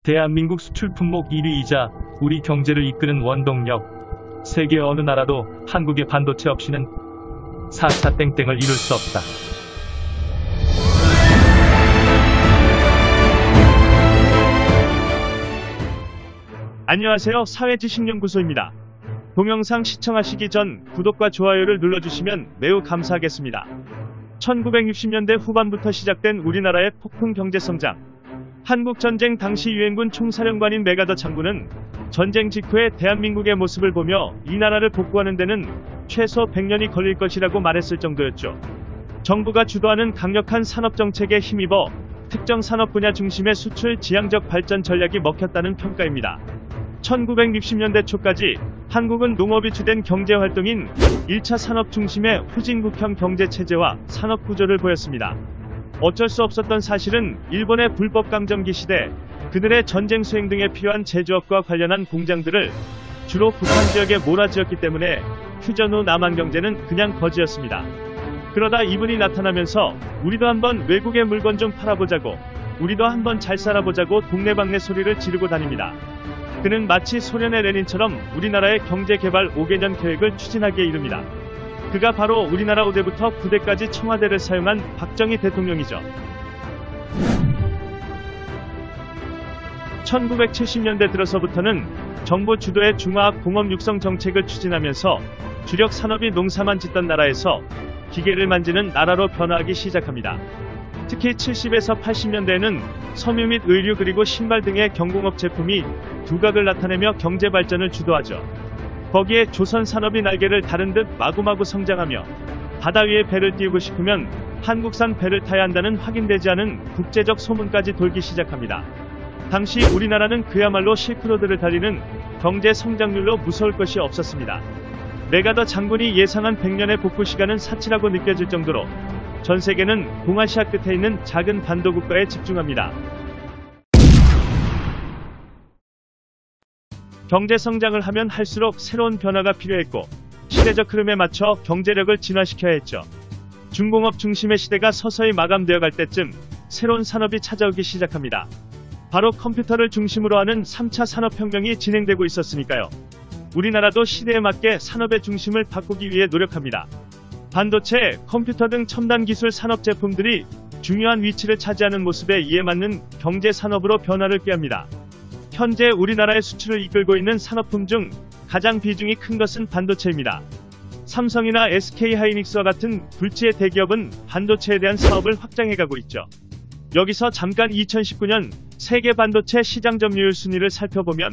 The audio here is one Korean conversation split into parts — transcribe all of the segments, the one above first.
대한민국 수출 품목 1위이자 우리 경제를 이끄는 원동력. 세계 어느 나라도 한국의 반도체 없이는 4차 땡땡을 이룰 수 없다. 안녕하세요. 사회지식연구소입니다. 동영상 시청하시기 전 구독과 좋아요를 눌러주시면 매우 감사하겠습니다. 1960년대 후반부터 시작된 우리나라의 폭풍 경제성장. 한국전쟁 당시 유엔군 총사령관인 메가더 장군은 전쟁 직후의 대한민국의 모습을 보며 이 나라를 복구하는 데는 최소 100년이 걸릴 것이라고 말했을 정도였죠. 정부가 주도하는 강력한 산업정책에 힘입어 특정 산업 분야 중심의 수출 지향적 발전 전략이 먹혔다는 평가입니다. 1960년대 초까지 한국은 농업이 주된 경제활동인 1차 산업 중심의 후진국형 경제체제와 산업구조를 보였습니다. 어쩔 수 없었던 사실은 일본의 불법 강점기 시대 그들의 전쟁 수행 등에 필요한 제조업과 관련한 공장들을 주로 북한 지역에 몰아지었기 때문에 휴전 후 남한 경제는 그냥 거지였습니다. 그러다 이분이 나타나면서 우리도 한번 외국의 물건 좀 팔아보자고, 우리도 한번 잘 살아보자고 동네방네 소리를 지르고 다닙니다. 그는 마치 소련의 레닌처럼 우리나라의 경제개발 5개년 계획을 추진하기에 이릅니다. 그가 바로 우리나라 5대부터 9대까지 청와대를 사용한 박정희 대통령이죠. 1970년대 들어서부터는 정부 주도의 중화학 공업 육성 정책을 추진하면서 주력 산업이 농사만 짓던 나라에서 기계를 만지는 나라로 변화하기 시작합니다. 특히 70에서 80년대에는 섬유 및 의류 그리고 신발 등의 경공업 제품이 두각을 나타내며 경제 발전을 주도하죠. 거기에 조선 산업이 날개를 다른 듯 마구마구 성장하며 바다 위에 배를 띄우고 싶으면 한국산 배를 타야 한다는 확인되지 않은 국제적 소문까지 돌기 시작합니다. 당시 우리나라는 그야말로 실크로드를 달리는 경제 성장률로 무서울 것이 없었습니다. 메가더 장군이 예상한 100년의 복구 시간은 사치라고 느껴질 정도로 전 세계는 동아시아 끝에 있는 작은 반도 국가에 집중합니다. 경제 성장을 하면 할수록 새로운 변화가 필요했고 시대적 흐름에 맞춰 경제력을 진화시켜야 했죠. 중공업 중심의 시대가 서서히 마감되어 갈 때쯤 새로운 산업이 찾아오기 시작합니다. 바로 컴퓨터를 중심으로 하는 3차 산업혁명이 진행되고 있었으니까요. 우리나라도 시대에 맞게 산업의 중심을 바꾸기 위해 노력합니다. 반도체, 컴퓨터 등 첨단 기술 산업 제품들이 중요한 위치를 차지하는 모습에 이에 맞는 경제 산업으로 변화를 꾀합니다. 현재 우리나라의 수출을 이끌고 있는 산업품 중 가장 비중이 큰 것은 반도체입니다. 삼성이나 SK하이닉스와 같은 불지의 대기업은 반도체에 대한 사업을 확장해가고 있죠. 여기서 잠깐 2019년 세계 반도체 시장 점유율 순위를 살펴보면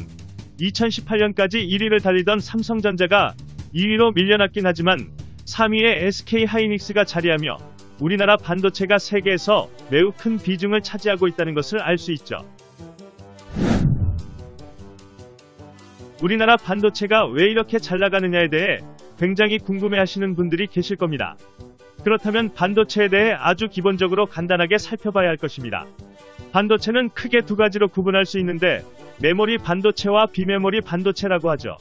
2018년까지 1위를 달리던 삼성전자가 2위로 밀려났긴 하지만 3위에 SK하이닉스가 자리하며 우리나라 반도체가 세계에서 매우 큰 비중을 차지하고 있다는 것을 알 수 있죠. 우리나라 반도체가 왜 이렇게 잘 나가느냐에 대해 굉장히 궁금해하시는 분들이 계실 겁니다. 그렇다면 반도체에 대해 아주 기본적으로 간단하게 살펴봐야 할 것입니다. 반도체는 크게 두 가지로 구분할 수 있는데 메모리 반도체와 비메모리 반도체라고 하죠.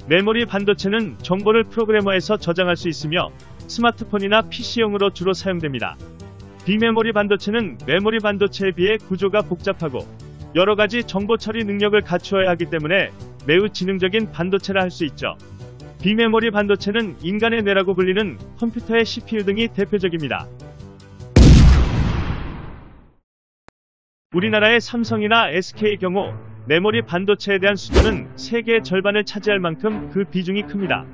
메모리 반도체는 정보를 프로그래머에서 저장할 수 있으며 스마트폰이나 PC용으로 주로 사용됩니다. 비메모리 반도체는 메모리 반도체에 비해 구조가 복잡하고 여러가지 정보 처리 능력을 갖추어야 하기 때문에 매우 지능적인 반도체라 할 수 있죠. 비메모리 반도체는 인간의 뇌라고 불리는 컴퓨터의 CPU 등이 대표적입니다. 우리나라의 삼성이나 SK의 경우 메모리 반도체에 대한 수주는 세계의 절반을 차지할 만큼 그 비중이 큽니다.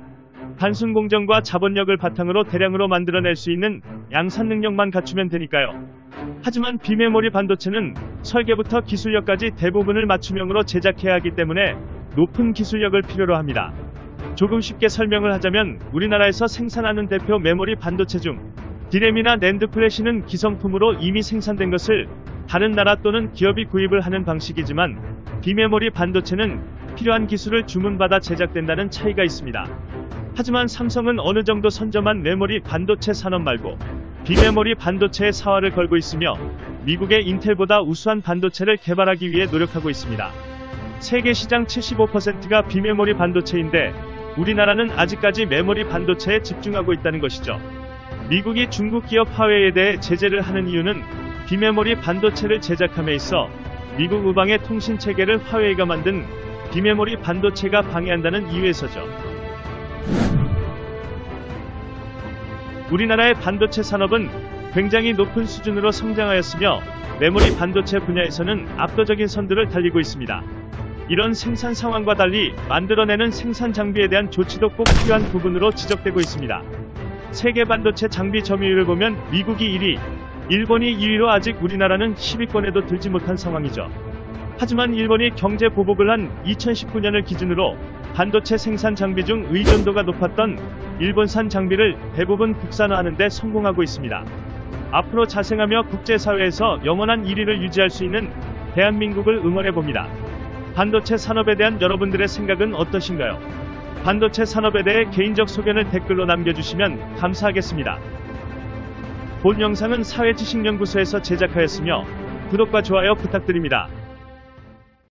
단순 공정과 자본력을 바탕으로 대량으로 만들어낼 수 있는 양산 능력만 갖추면 되니까요. 하지만 비메모리 반도체는 설계부터 기술력까지 대부분을 맞춤형으로 제작해야 하기 때문에 높은 기술력을 필요로 합니다. 조금 쉽게 설명을 하자면 우리나라에서 생산하는 대표 메모리 반도체 중 디램이나 낸드 플래시는 기성품으로 이미 생산된 것을 다른 나라 또는 기업이 구입을 하는 방식이지만 비메모리 반도체는 필요한 기술을 주문받아 제작된다는 차이가 있습니다. 하지만 삼성은 어느 정도 선점한 메모리 반도체 산업 말고 비메모리 반도체에 사활을 걸고 있으며 미국의 인텔보다 우수한 반도체를 개발하기 위해 노력하고 있습니다. 세계 시장 75%가 비메모리 반도체인데 우리나라는 아직까지 메모리 반도체에 집중하고 있다는 것이죠. 미국이 중국 기업 화웨이에 대해 제재를 하는 이유는 비메모리 반도체를 제작함에 있어 미국 우방의 통신 체계를 화웨이가 만든 비메모리 반도체가 방해한다는 이유에서죠. 우리나라의 반도체 산업은 굉장히 높은 수준으로 성장하였으며 메모리 반도체 분야에서는 압도적인 선두를 달리고 있습니다. 이런 생산 상황과 달리 만들어내는 생산 장비에 대한 조치도 꼭 필요한 부분으로 지적되고 있습니다. 세계 반도체 장비 점유율을 보면 미국이 1위, 일본이 2위로 아직 우리나라는 10위권에도 들지 못한 상황이죠. 하지만 일본이 경제 보복을 한 2019년을 기준으로 반도체 생산 장비 중 의존도가 높았던 일본산 장비를 대부분 국산화하는 데 성공하고 있습니다. 앞으로 자생하며 국제사회에서 영원한 1위를 유지할 수 있는 대한민국을 응원해봅니다. 반도체 산업에 대한 여러분들의 생각은 어떠신가요? 반도체 산업에 대해 개인적 소견을 댓글로 남겨주시면 감사하겠습니다. 본 영상은 사회지식연구소에서 제작하였으며 구독과 좋아요 부탁드립니다.